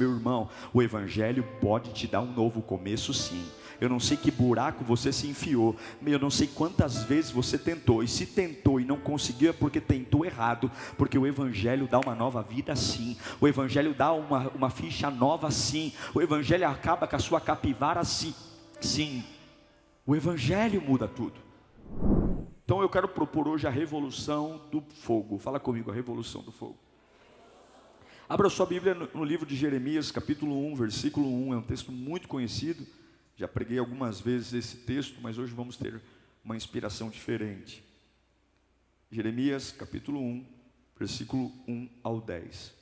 Meu irmão, o Evangelho pode te dar um novo começo, sim. Eu não sei que buraco você se enfiou, eu não sei quantas vezes você tentou, e se tentou e não conseguiu é porque tentou errado, porque o Evangelho dá uma nova vida, sim. O Evangelho dá uma ficha nova, sim. O Evangelho acaba com a sua capivara, sim. Sim, o Evangelho muda tudo. Então eu quero propor hoje a revolução do fogo. Fala comigo, a revolução do fogo. Abra sua Bíblia no livro de Jeremias, capítulo 1, versículo 1. É um texto muito conhecido. Já preguei algumas vezes esse texto, mas hoje vamos ter uma inspiração diferente. Jeremias, capítulo 1, versículo 1 ao 10.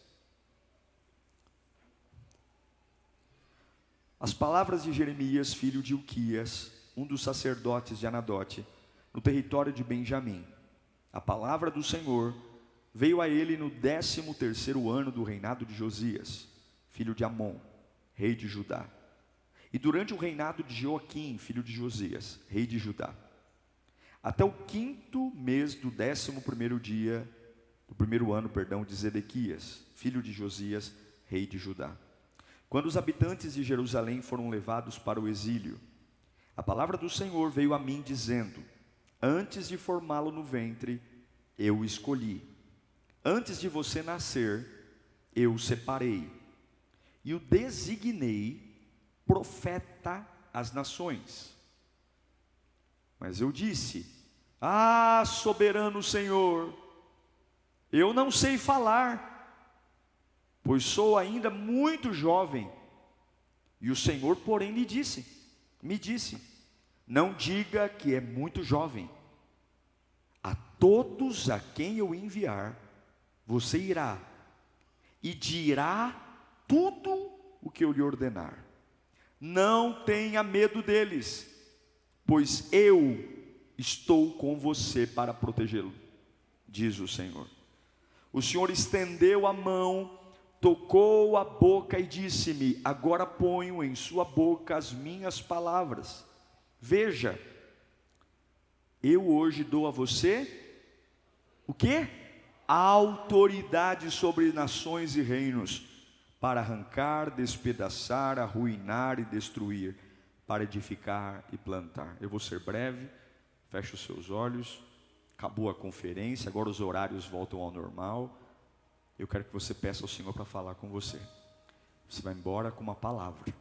As palavras de Jeremias, filho de Ilquias, um dos sacerdotes de Anadote, no território de Benjamim. A palavra do Senhor veio a ele no 13º ano do reinado de Josias, filho de Amon, rei de Judá. E durante o reinado de Joaquim, filho de Josias, rei de Judá, até o 5º mês do 11º dia, do primeiro ano, de Zedequias, filho de Josias, rei de Judá. Quando os habitantes de Jerusalém foram levados para o exílio, a palavra do Senhor veio a mim dizendo: antes de formá-lo no ventre, eu o escolhi. Antes de você nascer, eu o separei e o designei profeta às nações. Mas eu disse: ah, soberano Senhor, eu não sei falar, pois sou ainda muito jovem. E o Senhor, porém, me disse: não diga que é muito jovem. A todos a quem eu enviar, você irá e dirá tudo o que eu lhe ordenar. Não tenha medo deles, pois eu estou com você para protegê-lo, diz o Senhor. O Senhor estendeu a mão, tocou a boca e disse-me: agora ponho em sua boca as minhas palavras. Veja, eu hoje dou a você o quê? A autoridade sobre nações e reinos, para arrancar, despedaçar, arruinar e destruir, para edificar e plantar. Eu vou ser breve, feche os seus olhos. Acabou a conferência, agora os horários voltam ao normal. Eu quero que você peça ao Senhor para falar com você. Você vai embora com uma palavra.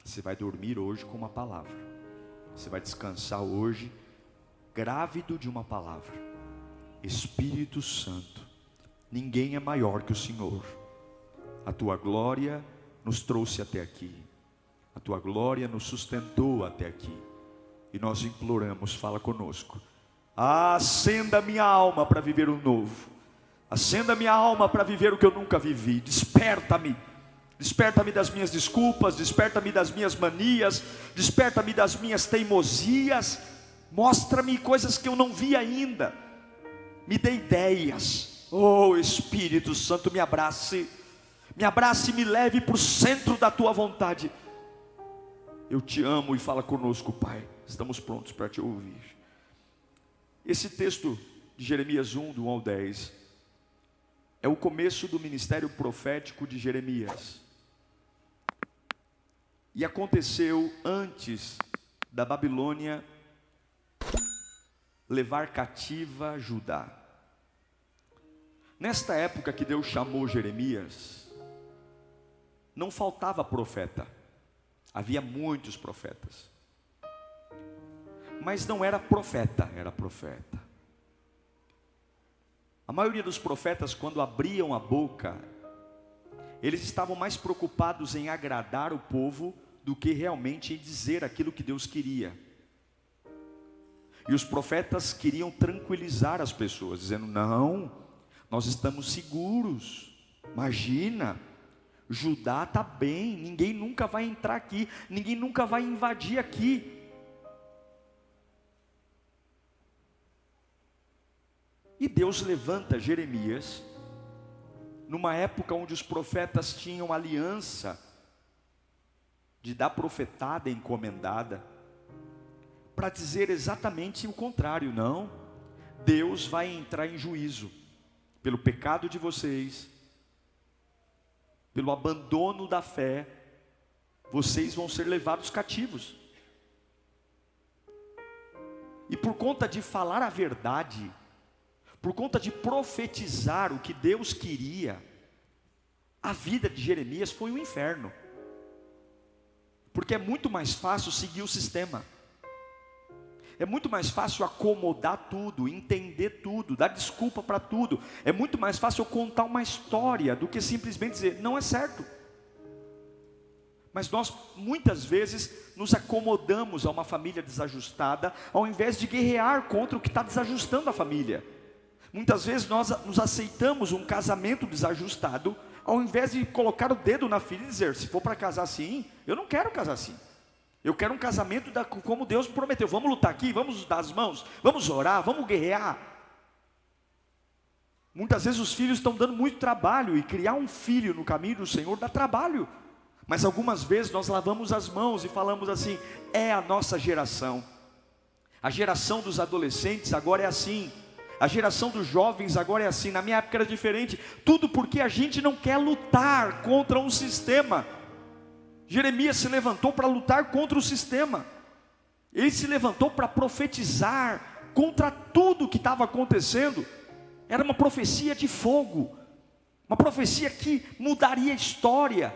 Você vai dormir hoje com uma palavra. Você vai descansar hoje grávido de uma palavra. Espírito Santo, ninguém é maior que o Senhor. A tua glória nos trouxe até aqui. A tua glória nos sustentou até aqui. E nós imploramos, fala conosco. Acenda minha alma para viver o novo. Acenda minha alma para viver o que eu nunca vivi. Desperta-me. Desperta-me das minhas desculpas. Desperta-me das minhas manias. Desperta-me das minhas teimosias. Mostra-me coisas que eu não vi ainda. Me dê ideias. Oh, Espírito Santo, me abrace. Me abrace e me leve para o centro da tua vontade. Eu te amo e fala conosco, Pai. Estamos prontos para te ouvir. Esse texto de Jeremias 1, do 1 ao 10, é o começo do ministério profético de Jeremias. E aconteceu antes da Babilônia levar cativa Judá. Nesta época que Deus chamou Jeremias, não faltava profeta. Havia muitos profetas. Mas não era profeta, era profeta. A maioria dos profetas, quando abriam a boca, eles estavam mais preocupados em agradar o povo do que realmente em dizer aquilo que Deus queria. E os profetas queriam tranquilizar as pessoas, dizendo: não, nós estamos seguros. Imagina, Judá está bem, ninguém nunca vai entrar aqui, ninguém nunca vai invadir aqui. E Deus levanta Jeremias, numa época onde os profetas tinham aliança de dar profetada encomendada, para dizer exatamente o contrário. Não, Deus vai entrar em juízo pelo pecado de vocês, pelo abandono da fé, vocês vão ser levados cativos. E por conta de falar a verdade, por conta de profetizar o que Deus queria, a vida de Jeremias foi um inferno. Porque é muito mais fácil seguir o sistema. É muito mais fácil acomodar tudo, entender tudo, dar desculpa para tudo. É muito mais fácil eu contar uma história do que simplesmente dizer, não é certo. Mas nós muitas vezes nos acomodamos a uma família desajustada, ao invés de guerrear contra o que está desajustando a família. Muitas vezes nós nos aceitamos um casamento desajustado, ao invés de colocar o dedo na ferida e dizer, se for para casar assim, eu não quero casar assim. Eu quero um casamento como Deus me prometeu. Vamos lutar aqui, vamos dar as mãos, vamos orar, vamos guerrear. Muitas vezes os filhos estão dando muito trabalho, e criar um filho no caminho do Senhor dá trabalho. Mas algumas vezes nós lavamos as mãos e falamos assim, é a nossa geração. A geração dos adolescentes agora é assim. A geração dos jovens agora é assim. Na minha época era diferente. Tudo porque a gente não quer lutar contra um sistema. Jeremias se levantou para lutar contra o sistema. Ele se levantou para profetizar contra tudo que estava acontecendo. Era uma profecia de fogo. Uma profecia que mudaria a história,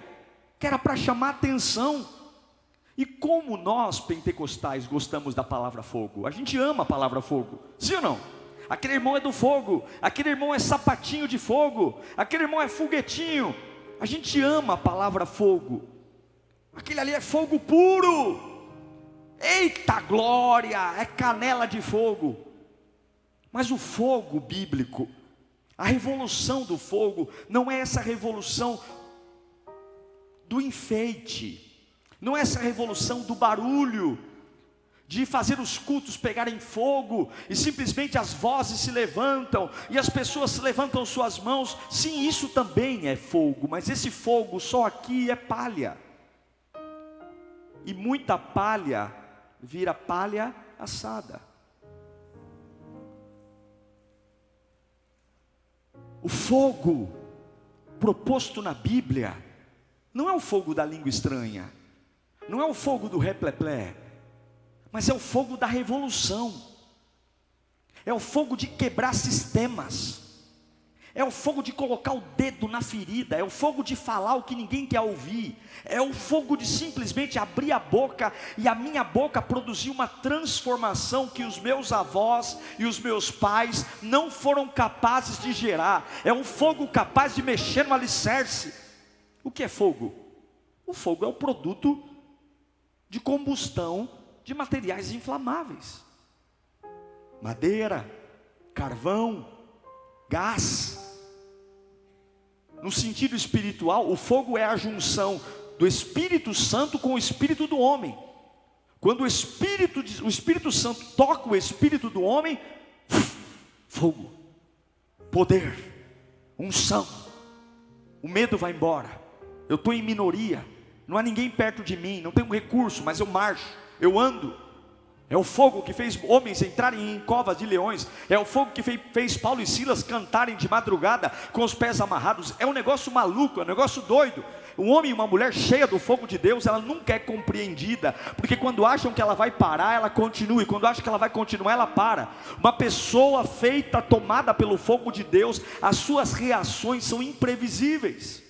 que era para chamar atenção. E como nós pentecostais gostamos da palavra fogo? A gente ama a palavra fogo, sim ou não? Aquele irmão é do fogo, aquele irmão é sapatinho de fogo, aquele irmão é foguetinho. A gente ama a palavra fogo. Aquele ali é fogo puro. Eita glória, é canela de fogo. Mas o fogo bíblico, a revolução do fogo, não é essa revolução do enfeite, não é essa revolução do barulho, de fazer os cultos pegarem fogo, e simplesmente as vozes se levantam, e as pessoas levantam suas mãos. Sim, isso também é fogo, mas esse fogo só aqui é palha, e muita palha vira palha assada. O fogo proposto na Bíblia não é o fogo da língua estranha, não é o fogo do repleplé, mas é o fogo da revolução, é o fogo de quebrar sistemas, é o fogo de colocar o dedo na ferida, é o fogo de falar o que ninguém quer ouvir, é o fogo de simplesmente abrir a boca, e a minha boca produzir uma transformação que os meus avós e os meus pais não foram capazes de gerar. É um fogo capaz de mexer no alicerce. O que é fogo? O fogo é o produto de combustão de materiais inflamáveis, madeira, carvão, gás. No sentido espiritual, o fogo é a junção do Espírito Santo com o espírito do homem. Quando o Espírito Santo toca o espírito do homem, fogo, poder, unção, o medo vai embora. Eu estou em minoria, não há ninguém perto de mim, não tenho recurso, mas eu marcho, eu ando. É o fogo que fez homens entrarem em covas de leões. É o fogo que fez Paulo e Silas cantarem de madrugada com os pés amarrados. É um negócio maluco, é um negócio doido. Um homem e uma mulher cheia do fogo de Deus, ela nunca é compreendida, porque quando acham que ela vai parar, ela continua, e quando acham que ela vai continuar, ela para. Uma pessoa feita, tomada pelo fogo de Deus, as suas reações são imprevisíveis.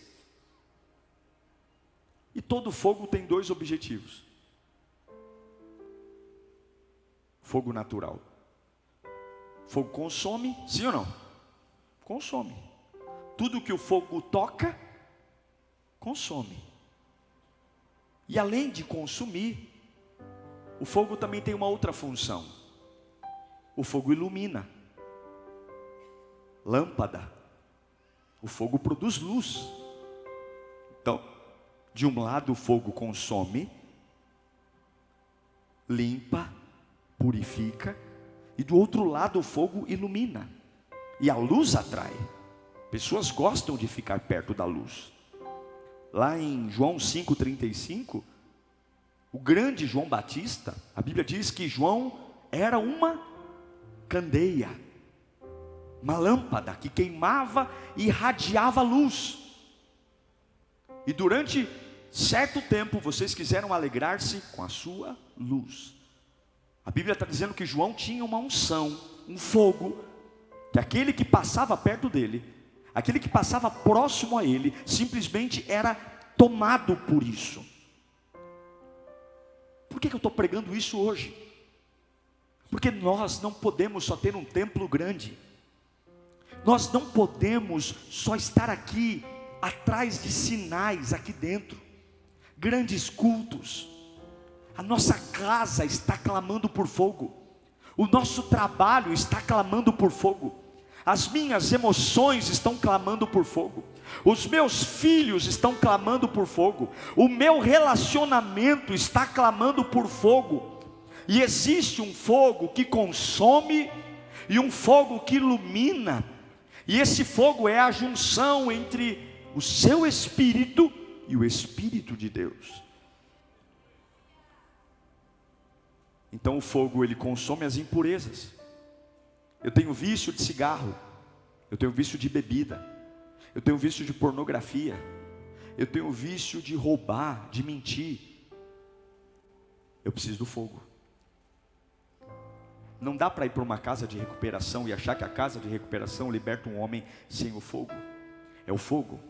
E todo fogo tem dois objetivos: fogo natural. Fogo consome, sim ou não? Consome. Tudo que o fogo toca, consome. E além de consumir, o fogo também tem uma outra função. O fogo ilumina. Lâmpada. O fogo produz luz. Então, de um lado o fogo consome, limpa, purifica, e do outro lado o fogo ilumina, e a luz atrai. Pessoas gostam de ficar perto da luz. Lá em João 5,35, o grande João Batista, a Bíblia diz que João era uma candeia, uma lâmpada que queimava e irradiava luz. E durante certo tempo vocês quiseram alegrar-se com a sua luz. A Bíblia está dizendo que João tinha uma unção, um fogo, que aquele que passava perto dele, aquele que passava próximo a ele, simplesmente era tomado por isso. Por que eu estou pregando isso hoje? Porque nós não podemos só ter um templo grande. Nós não podemos só estar aqui, atrás de sinais aqui dentro, grandes cultos. A nossa casa está clamando por fogo, o nosso trabalho está clamando por fogo, as minhas emoções estão clamando por fogo, os meus filhos estão clamando por fogo, o meu relacionamento está clamando por fogo. E existe um fogo que consome e um fogo que ilumina, e esse fogo é a junção entre o seu espírito e o Espírito de Deus. Então o fogo, ele consome as impurezas. Eu tenho vício de cigarro, eu tenho vício de bebida, eu tenho vício de pornografia, eu tenho vício de roubar, de mentir. Eu preciso do fogo. Não dá para ir para uma casa de recuperação e achar que a casa de recuperação liberta um homem sem o fogo. É o fogo,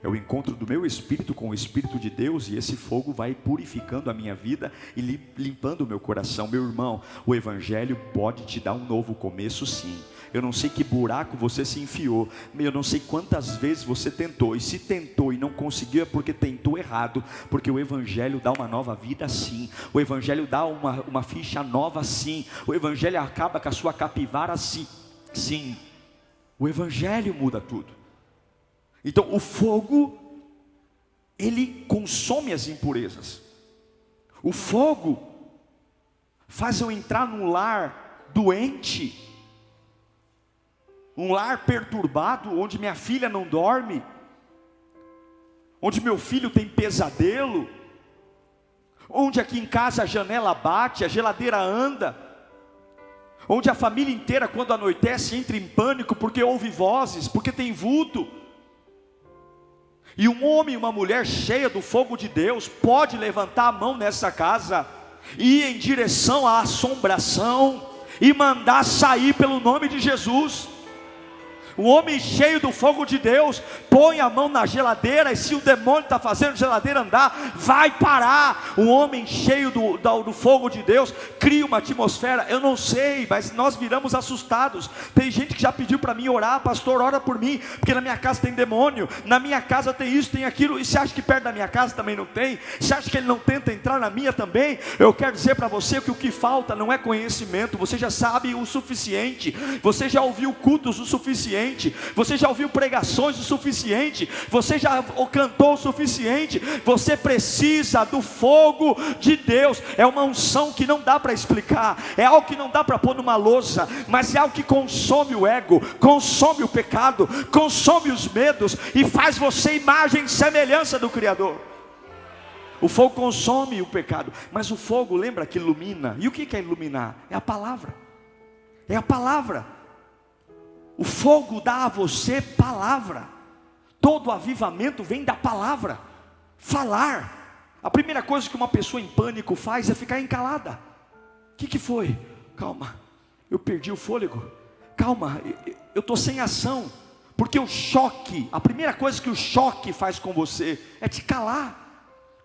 é o encontro do meu espírito com o Espírito de Deus, e esse fogo vai purificando a minha vida e limpando o meu coração. Meu irmão, o Evangelho pode te dar um novo começo, sim. Eu não sei que buraco você se enfiou, eu não sei quantas vezes você tentou, e se tentou e não conseguiu é porque tentou errado, porque o Evangelho dá uma nova vida, sim. O Evangelho dá uma ficha nova, sim. O Evangelho acaba com a sua capivara, sim. Sim. O Evangelho muda tudo. Então o fogo, ele consome as impurezas. O fogo faz eu entrar num lar doente, um lar perturbado, onde minha filha não dorme, onde meu filho tem pesadelo, onde aqui em casa a janela bate, a geladeira anda, onde a família inteira, quando anoitece, entra em pânico porque ouve vozes, porque tem vulto. E um homem e uma mulher cheia do fogo de Deus pode levantar a mão nessa casa e ir em direção à assombração e mandar sair pelo nome de Jesus. Um homem cheio do fogo de Deus põe a mão na geladeira, e se o demônio está fazendo a geladeira andar, vai parar. Um homem cheio do fogo de Deus cria uma atmosfera. Eu não sei, mas nós viramos assustados. Tem gente que já pediu para mim orar: pastor, ora por mim, porque na minha casa tem demônio, na minha casa tem isso, tem aquilo. E você acha que perto da minha casa também não tem? Você acha que ele não tenta entrar na minha também? Eu quero dizer para você que o que falta não é conhecimento. Você já sabe o suficiente, você já ouviu cultos o suficiente, você já ouviu pregações o suficiente, você já cantou o suficiente. Você precisa do fogo de Deus. É uma unção que não dá para explicar, é algo que não dá para pôr numa louça, mas é algo que consome o ego, consome o pecado, consome os medos e faz você imagem e semelhança do Criador. O fogo consome o pecado, mas o fogo, lembra que ilumina. E o que é iluminar? É a palavra. É a palavra. O fogo dá a você palavra. Todo avivamento vem da palavra. Falar. A primeira coisa que uma pessoa em pânico faz é ficar encalada. O que foi? Calma, eu perdi o fôlego. Calma, eu estou sem ação. Porque o choque, a primeira coisa que o choque faz com você é te calar.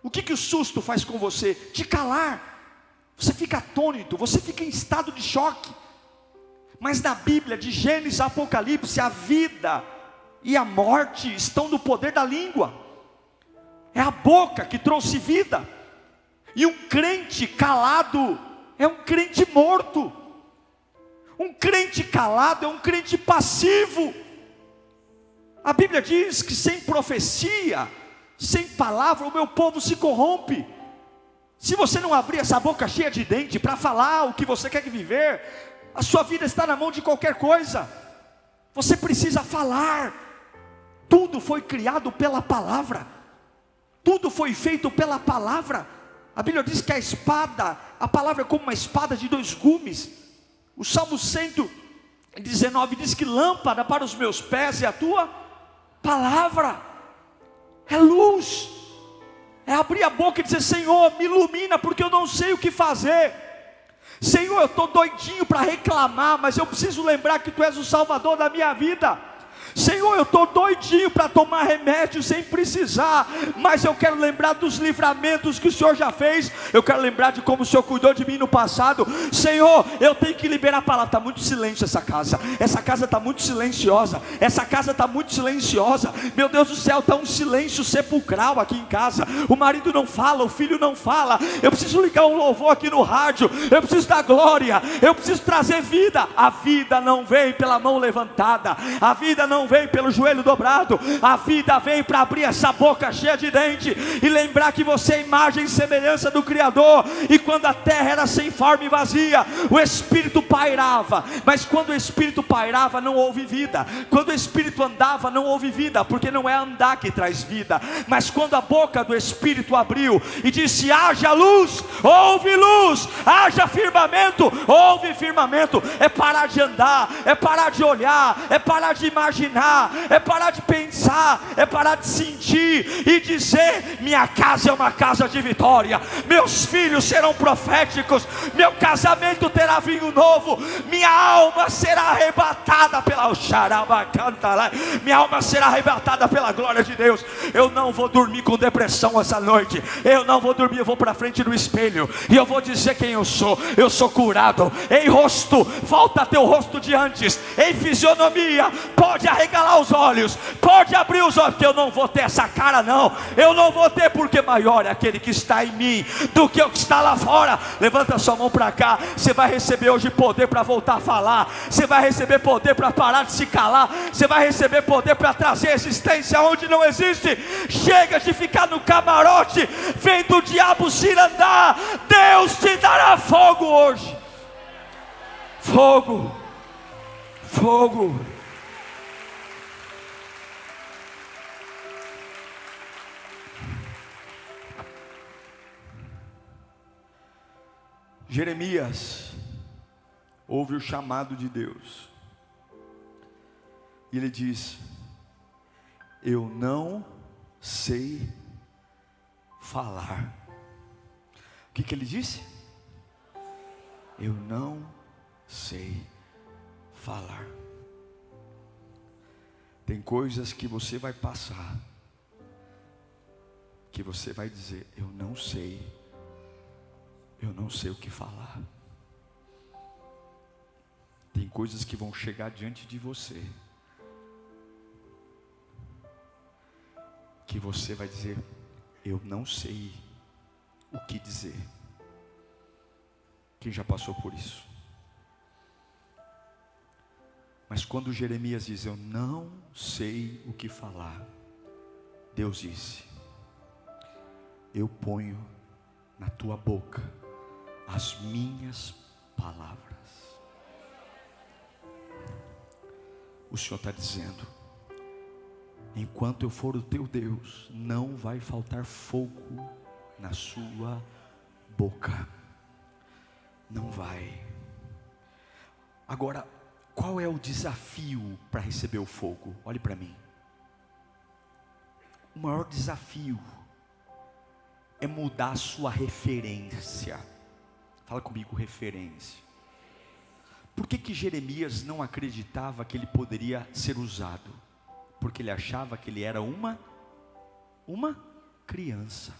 O que o susto faz com você? Te calar. Você fica atônito, você fica em estado de choque. Mas na Bíblia, de Gênesis a Apocalipse, a vida e a morte estão no poder da língua. É a boca que trouxe vida. E um crente calado é um crente morto. Um crente calado é um crente passivo. A Bíblia diz que sem profecia, sem palavra, o meu povo se corrompe. Se você não abrir essa boca cheia de dente para falar o que você quer viver, a sua vida está na mão de qualquer coisa. Você precisa falar. Tudo foi criado pela palavra. Tudo foi feito pela palavra. A Bíblia diz que a espada, a palavra é como uma espada de 2 gumes. O Salmo 119 diz que lâmpada para os meus pés é a tua palavra. é luz, é abrir a boca e dizer: Senhor, me ilumina, porque eu não sei o que fazer. Senhor, eu estou doidinho para reclamar, mas eu preciso lembrar que Tu és o Salvador da minha vida. Senhor, eu estou doidinho para tomar remédio sem precisar, mas eu quero lembrar dos livramentos que o Senhor já fez. Eu quero lembrar de como o Senhor cuidou de mim no passado. Senhor, eu tenho que liberar a palavra. Está muito silêncio essa casa está muito silenciosa, essa casa está muito silenciosa. Meu Deus do céu, está um silêncio sepulcral aqui em casa. O marido não fala, o filho não fala. Eu preciso ligar um louvor aqui no rádio, eu preciso dar glória, eu preciso trazer vida. A vida não vem pela mão levantada, a vida não vem pelo joelho dobrado, a vida vem para abrir essa boca cheia de dente e lembrar que você é imagem e semelhança do Criador. E quando a terra era sem forma e vazia, o Espírito pairava, mas quando o Espírito pairava não houve vida. Quando o Espírito andava não houve vida, porque não é andar que traz vida, mas quando a boca do Espírito abriu e disse: haja luz, houve luz, haja firmamento, houve firmamento. É parar de andar, é parar de olhar, é parar de imaginar, é parar de pensar, é parar de sentir e dizer: minha casa é uma casa de vitória, meus filhos serão proféticos, meu casamento terá vinho novo, minha alma será arrebatada pela minha alma será arrebatada pela glória de Deus. Eu não vou dormir com depressão essa noite, eu não vou dormir, eu vou para frente do espelho e eu vou dizer quem eu sou curado. Em rosto, volta a ter o rosto de antes, em fisionomia, pode arregalar os olhos, pode abrir os olhos, porque eu não vou ter essa cara não, eu não vou ter, porque maior é aquele que está em mim do que o que está lá fora. Levanta sua mão para cá, você vai receber hoje poder para voltar a falar, você vai receber poder para parar de se calar, você vai receber poder para trazer existência onde não existe. Chega de ficar no camarote vendo o diabo cirandar. Deus te dará fogo hoje, fogo, fogo. Jeremias ouve o chamado de Deus e ele diz: eu não sei falar. O que ele disse? Eu não sei falar. Tem coisas que você vai passar, que você vai dizer: eu não sei o que falar. Tem coisas que vão chegar diante de você, que você vai dizer: eu não sei o que dizer. Quem já passou por isso? Mas quando Jeremias diz: eu não sei o que falar, Deus disse: eu ponho na tua boca as minhas palavras. O Senhor está dizendo: enquanto eu for o teu Deus, não vai faltar fogo na sua boca. Não vai. Agora, qual é o desafio para receber o fogo? Olhe para mim. O maior desafio é mudar a sua referência. Fala comigo, referência. Por que Jeremias não acreditava que ele poderia ser usado? Porque ele achava que ele era uma criança.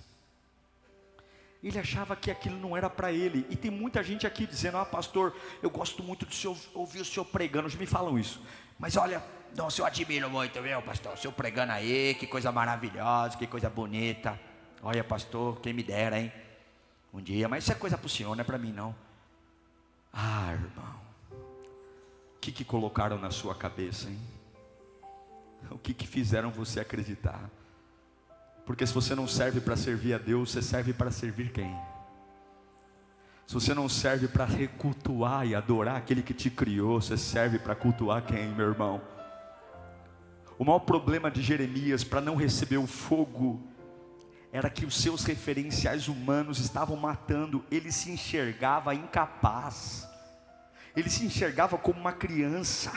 Ele achava que aquilo não era para ele. E tem muita gente aqui dizendo: pastor, eu gosto muito de ouvir o senhor pregando. Eles me falam isso. Mas olha, nossa, eu admiro muito, viu, pastor? O senhor pregando aí, que coisa maravilhosa, que coisa bonita. Olha, pastor, quem me dera, hein? Um dia, mas isso é coisa para o senhor, não é para mim não. Irmão, o que colocaram na sua cabeça, hein? O que fizeram você acreditar? Porque se você não serve para servir a Deus, você serve para servir quem? Se você não serve para cultuar e adorar aquele que te criou, você serve para cultuar quem, meu irmão? O maior problema de Jeremias para não receber o fogo era que os seus referenciais humanos estavam matando. Ele se enxergava incapaz, ele se enxergava como uma criança.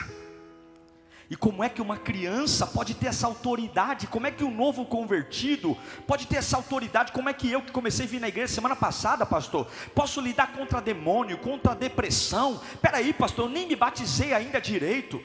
E como é que uma criança pode ter essa autoridade? Como é que um novo convertido pode ter essa autoridade? Como é que eu, que comecei a vir na igreja semana passada, pastor, posso lidar contra demônio, contra depressão? Peraí, pastor, eu nem me batizei ainda direito.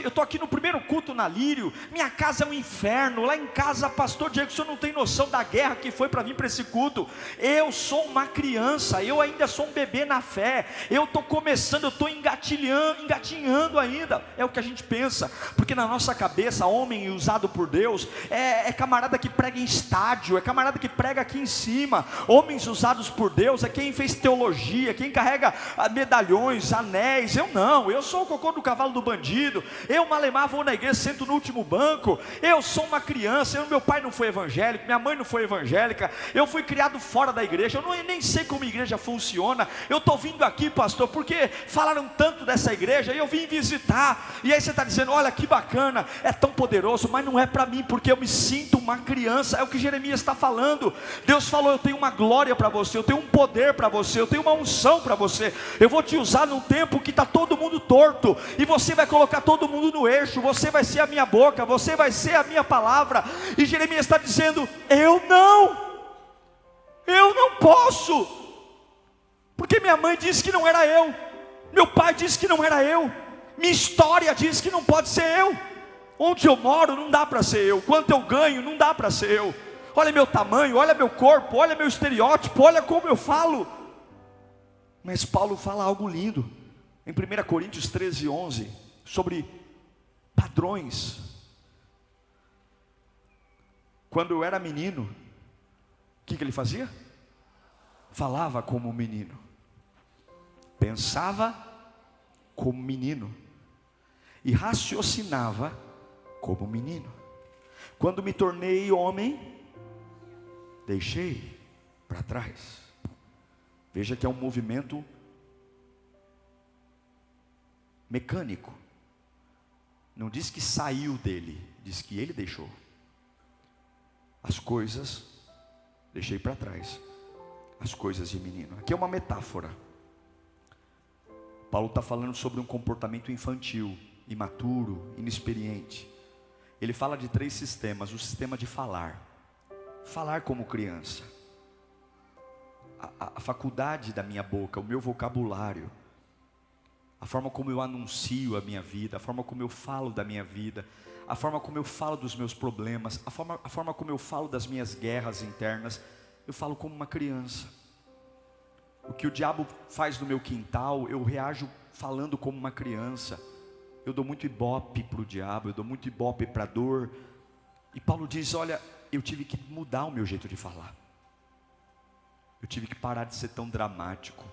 Eu estou aqui no primeiro culto na Lírio. Minha casa é um inferno. Lá em casa, pastor Diego, o senhor não tem noção da guerra que foi para vir para esse culto. Eu sou uma criança, eu ainda sou um bebê na fé. Eu estou começando, eu estou engatinhando ainda. É o que a gente pensa. Porque na nossa cabeça, homem usado por Deus é camarada que prega em estádio, é camarada que prega aqui em cima. Homens usados por Deus é quem fez teologia, quem carrega medalhões, anéis. Eu não, eu sou o cocô do cavalo do bandido. Eu malemar vou na igreja, sento no último banco. Eu sou uma criança, meu pai não foi evangélico, minha mãe não foi evangélica. Eu fui criado fora da igreja, eu nem sei como a igreja funciona. Eu estou vindo aqui, pastor, porque falaram tanto dessa igreja e eu vim visitar. E aí você está dizendo, olha que bacana, é tão poderoso, mas não é para mim, porque eu me sinto uma criança. É o que Jeremias está falando. Deus falou, eu tenho uma glória para você, eu tenho um poder para você, eu tenho uma unção para você. Eu vou te usar num tempo que está todo mundo torto, e você vai colocar todo mundo no eixo. Você vai ser a minha boca, você vai ser a minha palavra. E Jeremias está dizendo, eu não posso, porque minha mãe disse que não era eu, meu pai disse que não era eu, minha história diz que não pode ser eu. Onde eu moro não dá para ser eu. Quanto eu ganho não dá para ser eu. Olha meu tamanho, olha meu corpo, olha meu estereótipo, olha como eu falo. Mas Paulo fala algo lindo em 1 Coríntios 13:11 sobre padrões. Quando eu era menino, o que ele fazia? Falava como menino, pensava como menino e raciocinava como menino. Quando me tornei homem, deixei para trás. Veja que é um movimento mecânico. Não diz que saiu dele, diz que ele deixou. As coisas, deixei para trás. As coisas de menino. Aqui é uma metáfora. Paulo está falando sobre um comportamento infantil, imaturo, inexperiente. Ele fala de 3 sistemas. O sistema de falar como criança, a faculdade da minha boca, o meu vocabulário, a forma como eu anuncio a minha vida, a forma como eu falo da minha vida, a forma como eu falo dos meus problemas, a forma como eu falo das minhas guerras internas. Eu falo como uma criança. O que o diabo faz no meu quintal, eu reajo falando como uma criança. Eu dou muito ibope para o diabo, eu dou muito ibope para a dor. E Paulo diz, olha, eu tive que mudar o meu jeito de falar. Eu tive que parar de ser tão dramático.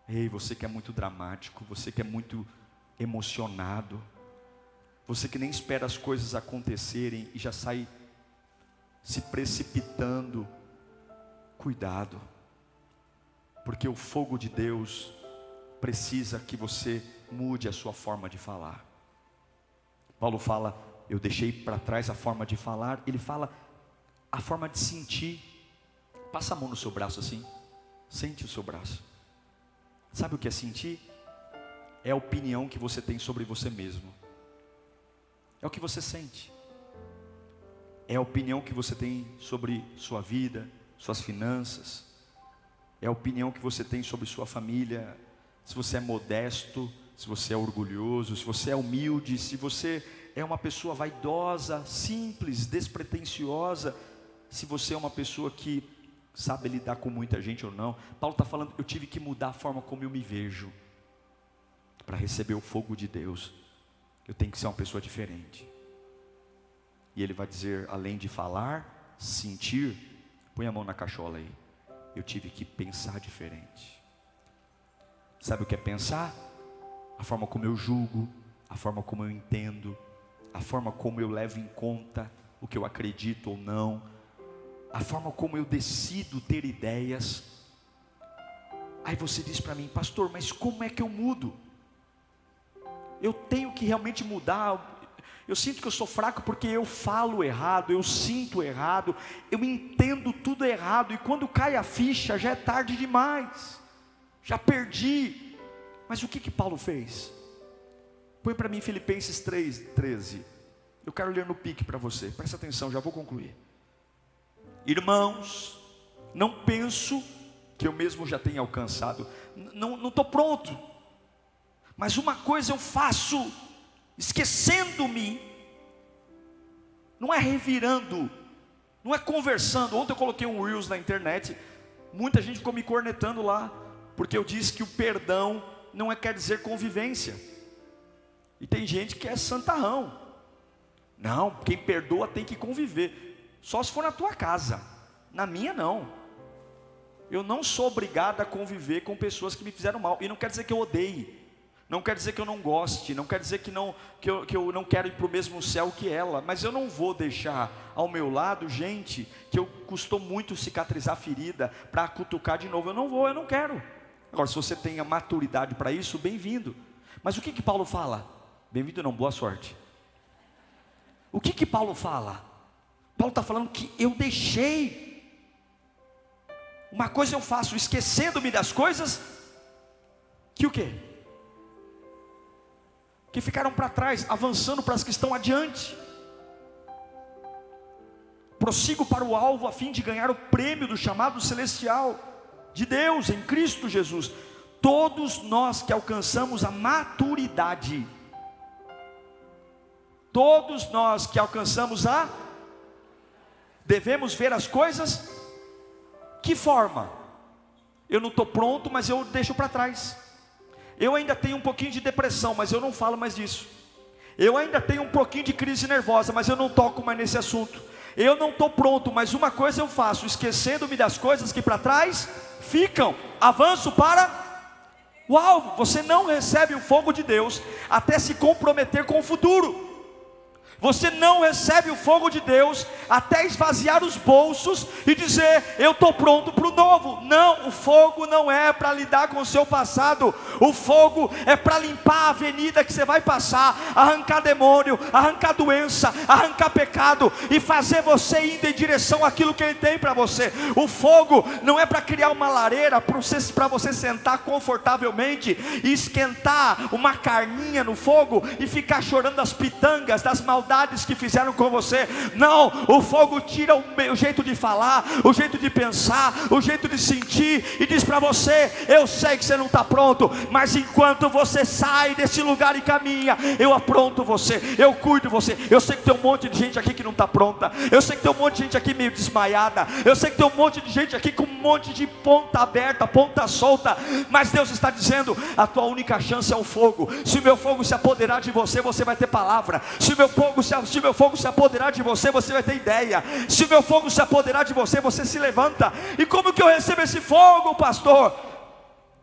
Ei, você que é muito dramático, você que é muito emocionado, você que nem espera as coisas acontecerem e já sai se precipitando, cuidado. Porque o fogo de Deus precisa que você mude a sua forma de falar. Paulo fala, eu deixei para trás a forma de falar. Ele fala a forma de sentir. Passa a mão no seu braço assim. Sente o seu braço. Sabe o que é sentir? É a opinião que você tem sobre você mesmo. É o que você sente. É a opinião que você tem sobre sua vida, suas finanças. É a opinião que você tem sobre sua família. Se você é modesto, se você é orgulhoso, se você é humilde, se você é uma pessoa vaidosa, simples, despretensiosa, se você é uma pessoa que sabe lidar com muita gente ou não. Paulo está falando, eu tive que mudar a forma como eu me vejo para receber o fogo de Deus. Eu tenho que ser uma pessoa diferente. E ele vai dizer, além de falar, sentir, põe a mão na cachola aí. Eu tive que pensar diferente. Sabe o que é pensar? A forma como eu julgo, a forma como eu entendo, a forma como eu levo em conta o que eu acredito ou não, a forma como eu decido ter ideias. Aí você diz para mim, pastor, mas como é que eu mudo? Eu tenho que realmente mudar. Eu sinto que eu sou fraco porque eu falo errado, eu sinto errado, eu entendo tudo errado, e quando cai a ficha já é tarde demais, já perdi. Mas o que Paulo fez? Põe para mim Filipenses 3:13. Eu quero ler no pique para você, presta atenção, já vou concluir. Irmãos, não penso que eu mesmo já tenha alcançado, não estou pronto, mas uma coisa eu faço, esquecendo-me, não é revirando, não é conversando. Ontem eu coloquei um Reels na internet, muita gente ficou me cornetando lá, porque eu disse que o perdão não quer dizer convivência, e tem gente que é santarrão. Não, quem perdoa tem que conviver, só se for na tua casa, na minha não. Eu não sou obrigado a conviver com pessoas que me fizeram mal, e não quer dizer que eu odeie, não quer dizer que eu não goste, não quer dizer que eu não quero ir para o mesmo céu que ela, mas eu não vou deixar ao meu lado gente que custou muito cicatrizar a ferida, para cutucar de novo. Eu não vou, eu não quero. Agora, se você tem a maturidade para isso, bem-vindo. Mas o que Paulo fala? Bem-vindo não, boa sorte. O que Paulo fala? Paulo está falando que eu deixei. Uma coisa eu faço, esquecendo-me das coisas que o quê? Que ficaram para trás, avançando para as que estão adiante. Prossigo para o alvo a fim de ganhar o prêmio do chamado celestial de Deus em Cristo Jesus. Todos nós que alcançamos a maturidade, todos nós que alcançamos devemos ver as coisas. Que forma? Eu não estou pronto, mas eu deixo para trás. Eu ainda tenho um pouquinho de depressão, mas eu não falo mais disso. Eu ainda tenho um pouquinho de crise nervosa, mas eu não toco mais nesse assunto. Eu não estou pronto, mas uma coisa eu faço, esquecendo-me das coisas que para trás ficam, avanço para o alvo. Você não recebe o fogo de Deus até se comprometer com o futuro. Você não recebe o fogo de Deus até esvaziar os bolsos e dizer, eu estou pronto para o novo. Não, o fogo não é para lidar com o seu passado. O fogo é para limpar a avenida que você vai passar, arrancar demônio, arrancar doença, arrancar pecado, e fazer você ir em direção àquilo que Ele tem para você. O fogo não é para criar uma lareira para você sentar confortavelmente e esquentar uma carninha no fogo e ficar chorando das pitangas, das maldades que fizeram com você. Não, o fogo tira o jeito de falar, o jeito de pensar, o jeito de sentir, e diz para você, eu sei que você não está pronto, mas enquanto você sai desse lugar e caminha, eu apronto você, eu cuido de você. Eu sei que tem um monte de gente aqui que não está pronta, eu sei que tem um monte de gente aqui meio desmaiada, eu sei que tem um monte de gente aqui com um monte de ponta aberta, ponta solta, mas Deus está dizendo, a tua única chance é o fogo. Se o meu fogo se apoderar de você, você vai ter palavra. Se o meu fogo se apoderar de você, você vai ter ideia. Se o meu fogo se apoderar de você, você se levanta. E como que eu recebo esse fogo, pastor?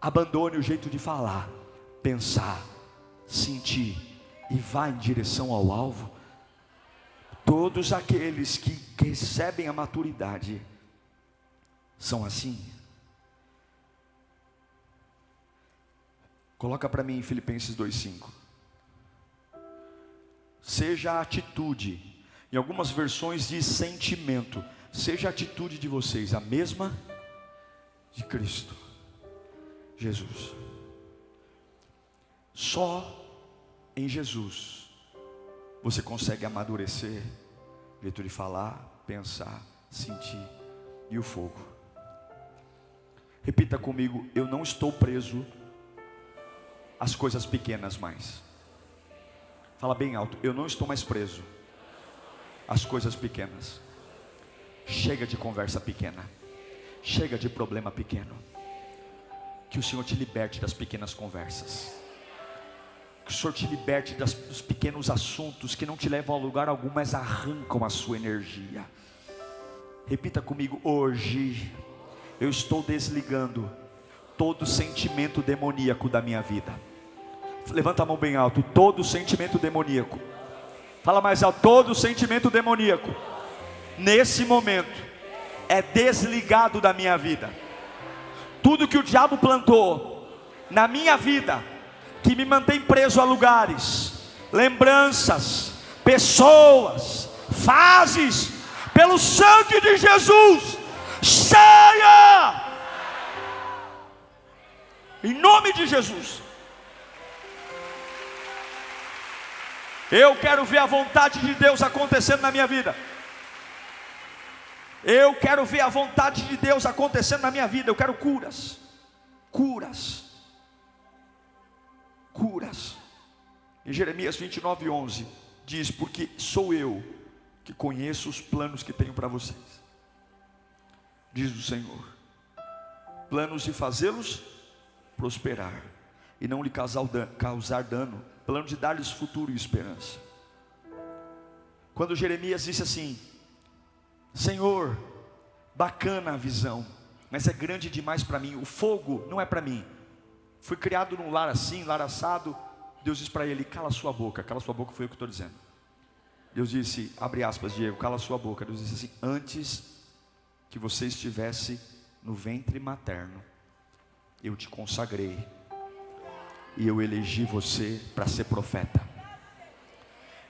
Abandone o jeito de falar, pensar, sentir, e vá em direção ao alvo. Todos aqueles que recebem a maturidade são assim. Coloca para mim em Filipenses 2:5. Seja a atitude, em algumas versões diz sentimento, seja a atitude de vocês a mesma de Cristo Jesus. Só em Jesus você consegue amadurecer, jeito de falar, pensar, sentir, e o fogo. Repita comigo, eu não estou preso às coisas pequenas mais. Fala bem alto, eu não estou mais preso às coisas pequenas. Chega de conversa pequena, chega de problema pequeno. Que o Senhor te liberte das pequenas conversas, que o Senhor te liberte dos pequenos assuntos que não te levam a lugar algum, mas arrancam a sua energia. Repita comigo, hoje eu estou desligando todo sentimento demoníaco da minha vida. Levanta a mão bem alto, todo sentimento demoníaco. Fala mais alto, todo sentimento demoníaco nesse momento é desligado da minha vida. Tudo que o diabo plantou na minha vida, que me mantém preso a lugares, lembranças, pessoas, fases, pelo sangue de Jesus, saia! Em nome de Jesus. Eu quero ver a vontade de Deus acontecendo na minha vida. Eu quero ver a vontade de Deus acontecendo na minha vida. Eu quero curas. Curas. Curas. Em Jeremias 29:11 diz: porque sou eu que conheço os planos que tenho para vocês, diz o Senhor, planos de fazê-los prosperar e não lhe causar dano, plano de dar-lhes futuro e esperança. Quando Jeremias disse assim: Senhor, bacana a visão, mas é grande demais para mim, o fogo não é para mim. Fui criado num lar assim, lar assado. Deus disse para ele: cala sua boca. Cala sua boca, foi o que estou dizendo. Deus disse, abre aspas, Diego, cala sua boca. Deus disse assim: antes que você estivesse no ventre materno, eu te consagrei e eu elegi você para ser profeta.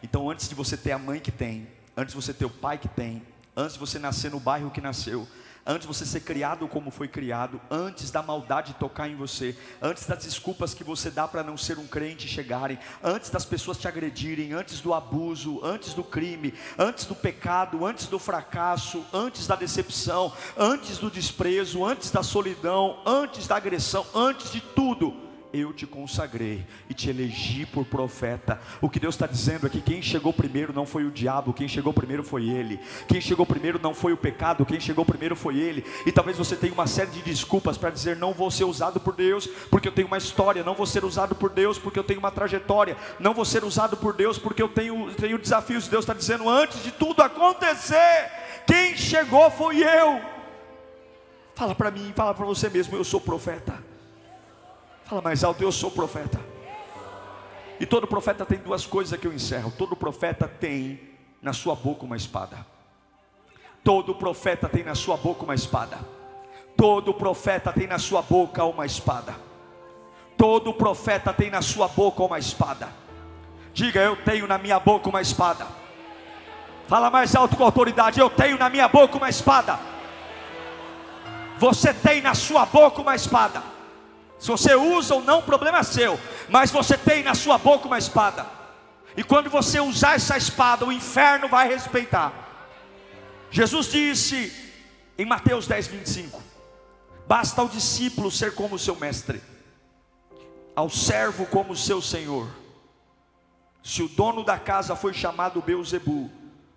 Então, antes de você ter a mãe que tem, antes de você ter o pai que tem, antes de você nascer no bairro que nasceu, antes de você ser criado como foi criado, antes da maldade tocar em você, antes das desculpas que você dá para não ser um crente chegarem, antes das pessoas te agredirem, antes do abuso, antes do crime, antes do pecado, antes do fracasso, antes da decepção, antes do desprezo, antes da solidão, antes da agressão, antes de tudo, eu te consagrei e te elegi por profeta. O que Deus está dizendo é que quem chegou primeiro não foi o diabo, quem chegou primeiro foi Ele. Quem chegou primeiro não foi o pecado, quem chegou primeiro foi Ele. E talvez você tenha uma série de desculpas para dizer: não vou ser usado por Deus porque eu tenho uma história, não vou ser usado por Deus porque eu tenho uma trajetória, não vou ser usado por Deus porque eu tenho desafios. Deus está dizendo: antes de tudo acontecer, quem chegou foi eu. Fala para mim, fala para você mesmo: eu sou profeta. Fala mais alto: eu sou profeta. E todo profeta tem duas coisas que eu encerro. Todo profeta tem na sua boca uma espada. Todo profeta tem na sua boca uma espada. Todo profeta tem na sua boca uma espada. Todo profeta tem na sua boca uma espada. Diga: eu tenho na minha boca uma espada. Fala mais alto com autoridade: eu tenho na minha boca uma espada. Você tem na sua boca uma espada. Se você usa ou não, o problema é seu, mas você tem na sua boca uma espada. E quando você usar essa espada, o inferno vai respeitar. Jesus disse em Mateus 10:25: basta ao discípulo ser como o seu mestre, ao servo como o seu senhor. Se o dono da casa foi chamado Beelzebu,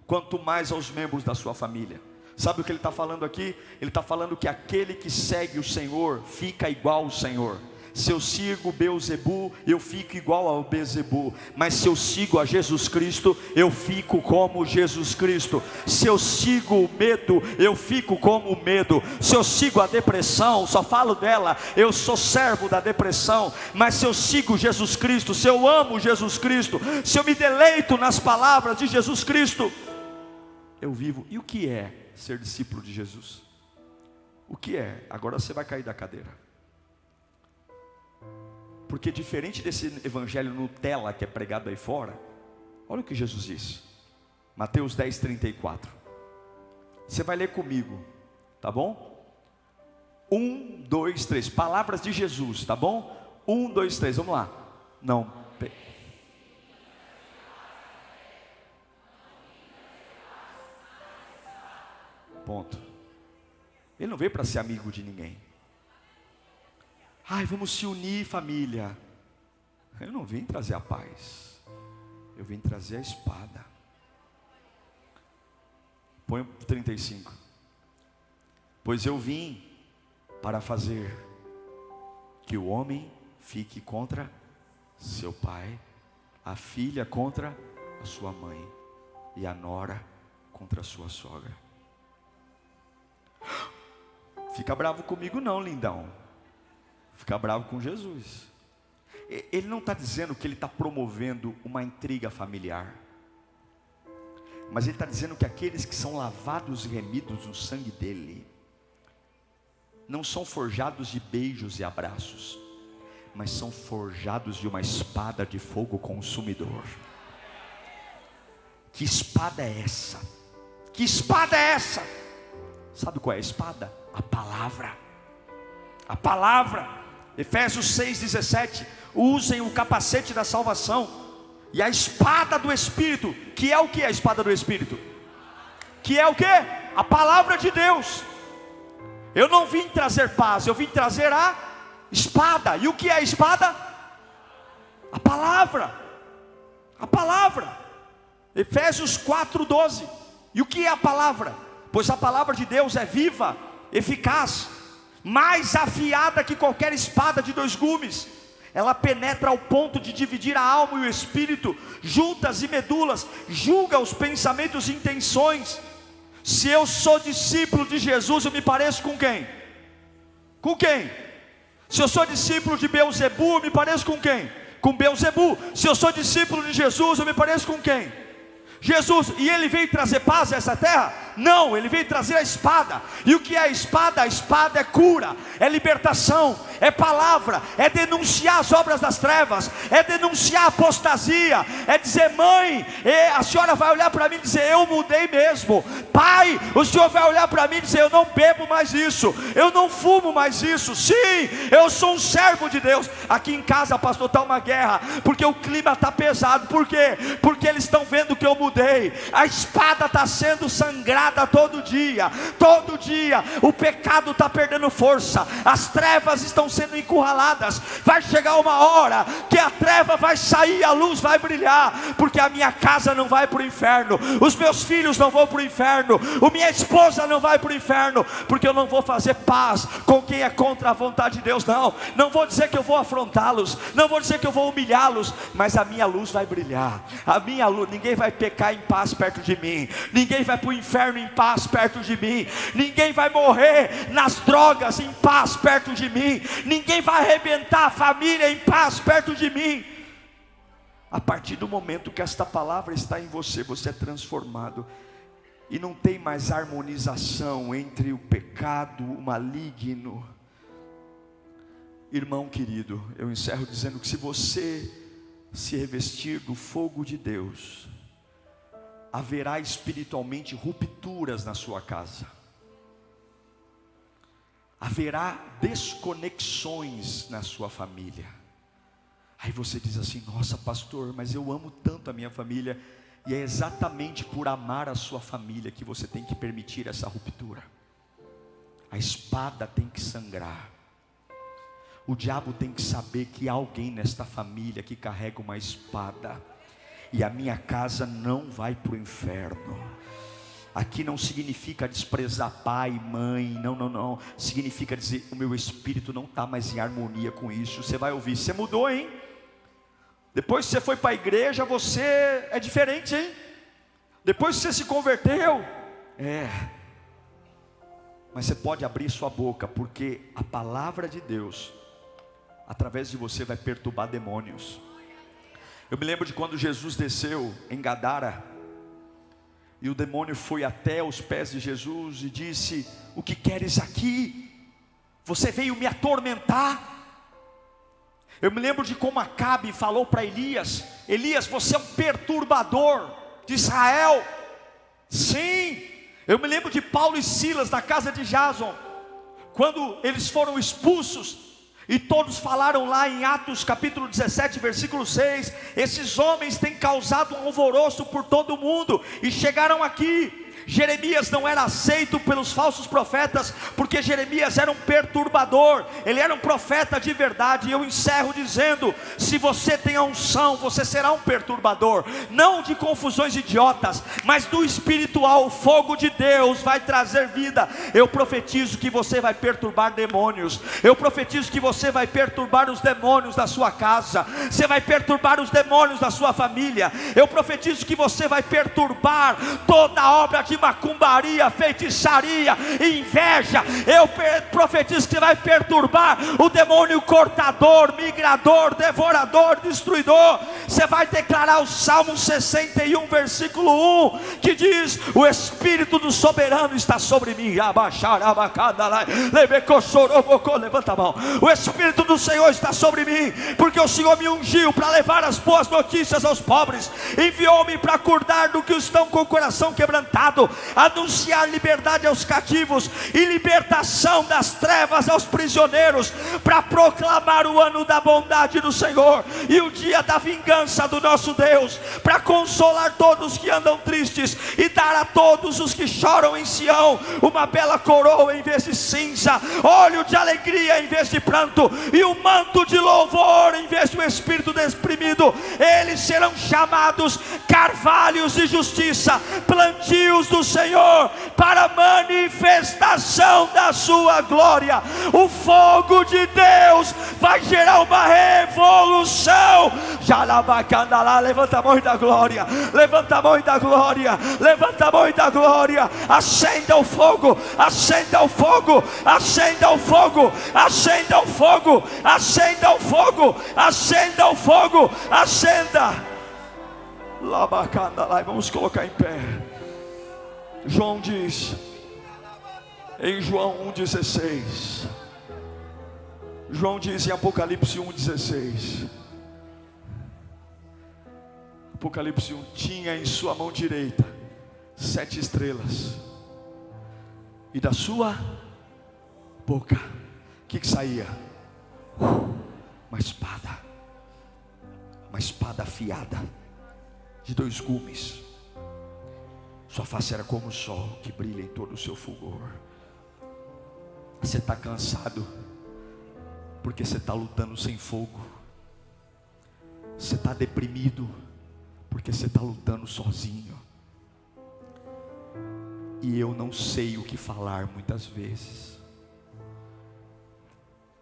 quanto mais aos membros da sua família. Sabe o que ele está falando aqui? Ele está falando que aquele que segue o Senhor fica igual ao Senhor. Se eu sigo Beelzebu, eu fico igual ao Beelzebu. Mas se eu sigo a Jesus Cristo, eu fico como Jesus Cristo. Se eu sigo o medo, eu fico como o medo. Se eu sigo a depressão, só falo dela, eu sou servo da depressão. Mas se eu sigo Jesus Cristo, se eu amo Jesus Cristo, se eu me deleito nas palavras de Jesus Cristo, eu vivo. E o que é ser discípulo de Jesus? O que é? Agora você vai cair da cadeira. Porque diferente desse evangelho Nutella que é pregado aí fora, olha o que Jesus disse. Mateus 10:34. Você vai ler comigo, tá bom? 1, 2, 3. Palavras de Jesus, tá bom? 1, 2, 3, vamos lá. Não. Ponto. Ele não veio para ser amigo de ninguém. Ai, vamos se unir, família. Eu não vim trazer a paz, eu vim trazer a espada. Põe o 35. Pois eu vim para fazer que o homem fique contra seu pai, a filha contra a sua mãe e a nora contra a sua sogra. Fica bravo comigo não, lindão. Fica bravo com Jesus. Ele não está dizendo que ele está promovendo uma intriga familiar, mas ele está dizendo que aqueles que são lavados e remidos no sangue dele, não são forjados de beijos e abraços, mas são forjados de uma espada de fogo consumidor. Que espada é essa? Que espada é essa? Sabe qual é a espada? A palavra. A palavra. Efésios 6:17. Usem o capacete da salvação. E a espada do Espírito, que é o que é a espada do Espírito? Que é o que? A palavra de Deus. Eu não vim trazer paz, eu vim trazer a espada. E o que é a espada? A palavra. A palavra. Efésios 4:12. E o que é a palavra? Pois a palavra de Deus é viva, eficaz, mais afiada que qualquer espada de 2 gumes. Ela penetra ao ponto de dividir a alma e o espírito, juntas e medulas, julga os pensamentos e intenções. Se eu sou discípulo de Jesus, eu me pareço com quem? Com quem? Se eu sou discípulo de Beelzebu, eu me pareço com quem? Com Beelzebu. Se eu sou discípulo de Jesus, eu me pareço com quem? Jesus. E ele veio trazer paz a essa terra? Não, ele veio trazer a espada. E o que é a espada? A espada é cura, é libertação, é palavra, é denunciar as obras das trevas, é denunciar a apostasia, é dizer: mãe, a senhora vai olhar para mim e dizer: eu mudei mesmo. Pai, o senhor vai olhar para mim e dizer: eu não bebo mais isso, eu não fumo mais isso. Sim, eu sou um servo de Deus. Aqui em casa, pastor, está uma guerra, porque o clima está pesado. Por quê? Porque eles estão vendo que eu mudei. A espada está sendo sangrada todo dia, todo dia. O pecado está perdendo força, as trevas estão sendo encurraladas. Vai chegar uma hora que a treva vai sair, a luz vai brilhar, porque a minha casa não vai para o inferno, os meus filhos não vão para o inferno, a minha esposa não vai para o inferno, porque eu não vou fazer paz com quem é contra a vontade de Deus. Não vou dizer que eu vou afrontá-los, não vou dizer que eu vou humilhá-los, mas a minha luz vai brilhar. A minha luz, ninguém vai pecar em paz perto de mim, ninguém vai para o inferno em paz perto de mim, ninguém vai morrer nas drogas em paz perto de mim, ninguém vai arrebentar a família em paz perto de mim. A partir do momento que esta palavra está em você, você é transformado, e não tem mais harmonização entre o pecado, o maligno. Irmão querido, eu encerro dizendo que se você se revestir do fogo de Deus, haverá espiritualmente rupturas na sua casa, haverá desconexões na sua família. Aí você diz assim: nossa pastor, mas eu amo tanto a minha família. E é exatamente por amar a sua família que você tem que permitir essa ruptura. A espada tem que sangrar. O diabo tem que saber que há alguém nesta família que carrega uma espada, e a minha casa não vai para o inferno. Aqui não significa desprezar pai, mãe, não. Significa dizer: o meu espírito não está mais em harmonia com isso. Você vai ouvir: você mudou, hein? Depois que você foi para a igreja, você é diferente, hein? Depois que você se converteu, mas você pode abrir sua boca, porque a palavra de Deus, através de você, vai perturbar demônios. Eu me lembro de quando Jesus desceu em Gadara, e o demônio foi até os pés de Jesus e disse: o que queres aqui? Você veio me atormentar? Eu me lembro de como Acabe falou para Elias: Elias, você é um perturbador de Israel. Sim. Eu me lembro de Paulo e Silas na casa de Jason, quando eles foram expulsos, e todos falaram lá em Atos capítulo 17, versículo 6, esses homens têm causado um alvoroço por todo o mundo, e chegaram aqui. Jeremias não era aceito pelos falsos profetas, porque Jeremias era um perturbador, ele era um profeta de verdade. E eu encerro dizendo: se você tem a unção, você será um perturbador, não de confusões idiotas, mas do espiritual. O fogo de Deus vai trazer vida. Eu profetizo que você vai perturbar demônios, eu profetizo que você vai perturbar os demônios da sua casa, você vai perturbar os demônios da sua família. Eu profetizo que você vai perturbar toda a obra de macumbaria, feitiçaria, inveja. Eu profetizo que vai perturbar o demônio cortador, migrador, devorador, destruidor. Você vai declarar o Salmo 61, versículo 1, que diz: o Espírito do Soberano está sobre mim. Levanta a mão. O Espírito do Senhor está sobre mim, porque o Senhor me ungiu para levar as boas notícias aos pobres, enviou-me para cuidar do que estão com o coração quebrantado, chamado a anunciar liberdade aos cativos e libertação das trevas aos prisioneiros, para proclamar o ano da bondade do Senhor e o dia da vingança do nosso Deus, para consolar todos que andam tristes e dar a todos os que choram em Sião uma bela coroa em vez de cinza, óleo de alegria em vez de pranto, e um manto de louvor em vez de um espírito deprimido. Eles serão chamados carvalhos de justiça, plantios do Senhor, para manifestação da sua glória. O fogo de Deus vai gerar uma revolução. Levanta a mão e dá glória, levanta a mão e dá glória, levanta a mão e dá glória. Acenda o fogo, acenda o fogo, acenda o fogo, acenda o fogo, acenda o fogo, acenda o fogo, acenda. Vamos colocar em pé. João diz em João 1,16, João diz em Apocalipse 1,16, Apocalipse 1: tinha em sua mão direita 7 estrelas, e da sua boca, o que saía? Uma espada afiada, de 2 gumes. Sua face era como o sol que brilha em todo o seu fulgor. Você está cansado, porque você está lutando sem fogo. Você está deprimido, porque você está lutando sozinho. E eu não sei o que falar muitas vezes.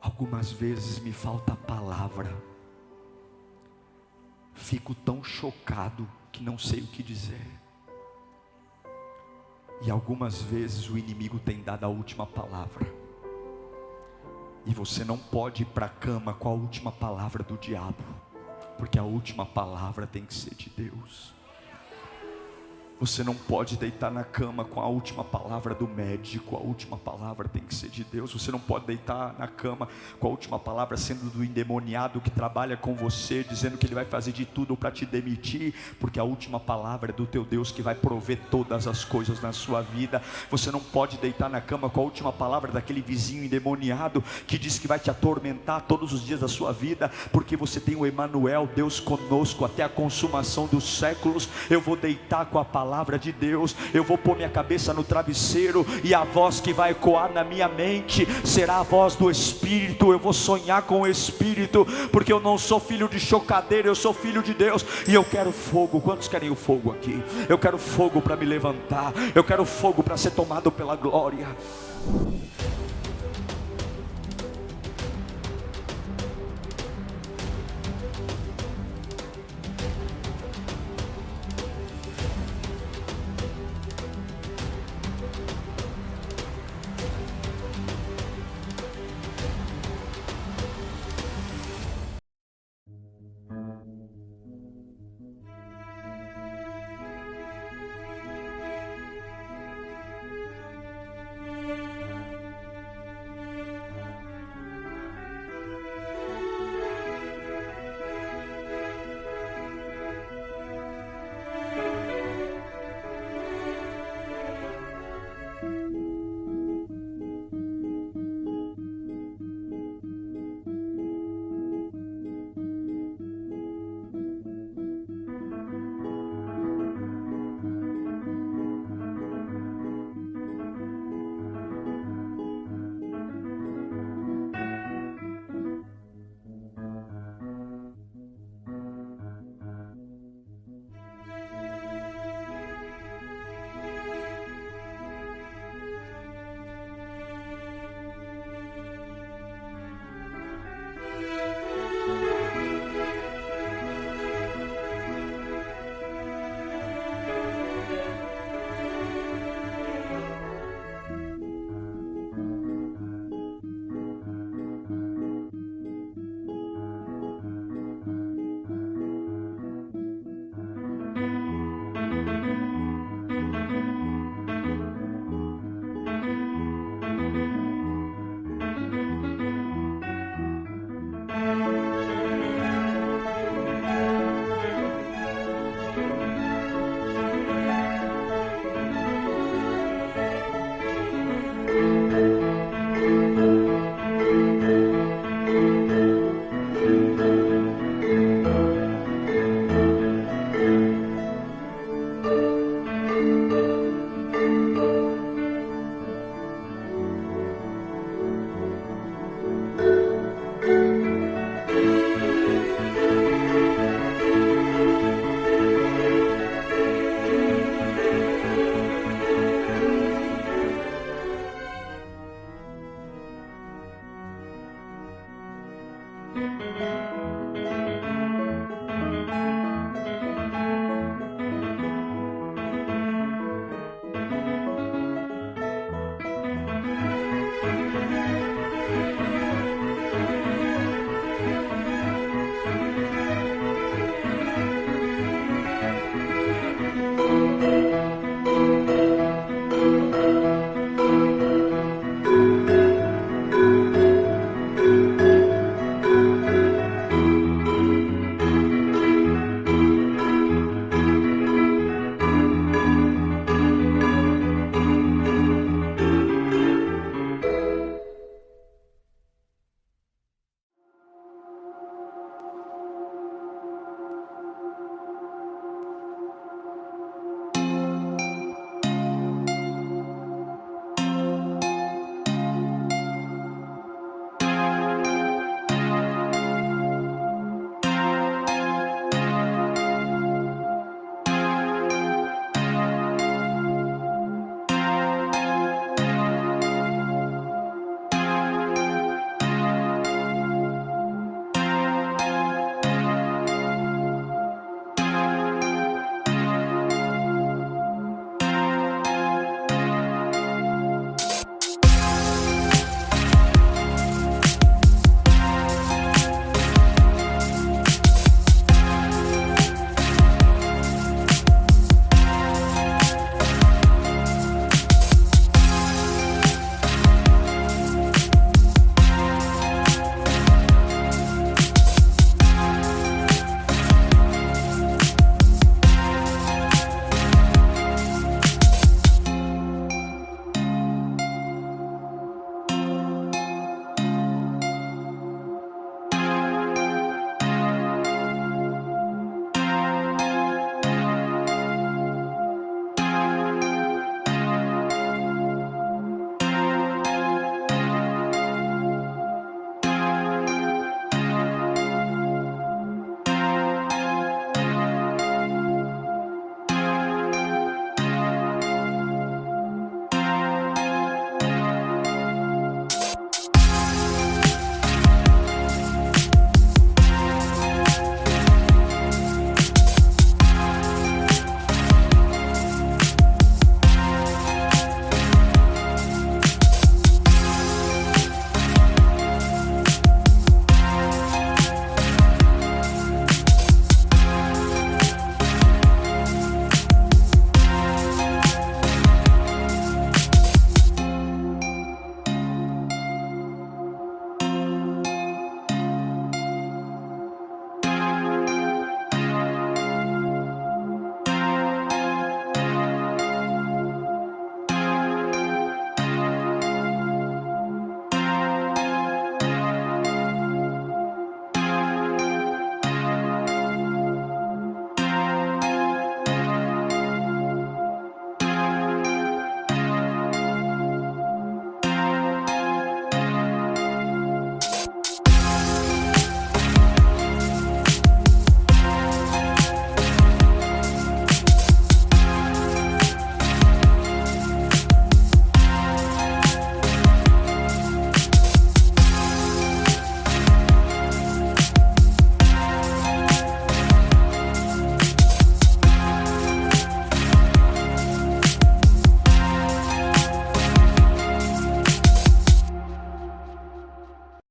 Algumas vezes me falta a palavra. Fico tão chocado que não sei o que dizer. E algumas vezes o inimigo tem dado a última palavra. E você não pode ir para a cama com a última palavra do diabo, porque a última palavra tem que ser de Deus. Você não pode deitar na cama com a última palavra do médico, a última palavra tem que ser de Deus. Você não pode deitar na cama com a última palavra sendo do endemoniado que trabalha com você, dizendo que ele vai fazer de tudo para te demitir, porque a última palavra é do teu Deus, que vai prover todas as coisas na sua vida. Você não pode deitar na cama com a última palavra daquele vizinho endemoniado que diz que vai te atormentar todos os dias da sua vida, porque você tem o Emanuel, Deus conosco até a consumação dos séculos. Eu vou deitar com a palavra de Deus, eu vou pôr minha cabeça no travesseiro, e a voz que vai ecoar na minha mente será a voz do Espírito. Eu vou sonhar com o Espírito, porque eu não sou filho de chocadeira, eu sou filho de Deus. E eu quero fogo. Quantos querem o fogo aqui? Eu quero fogo para me levantar, eu quero fogo para ser tomado pela glória.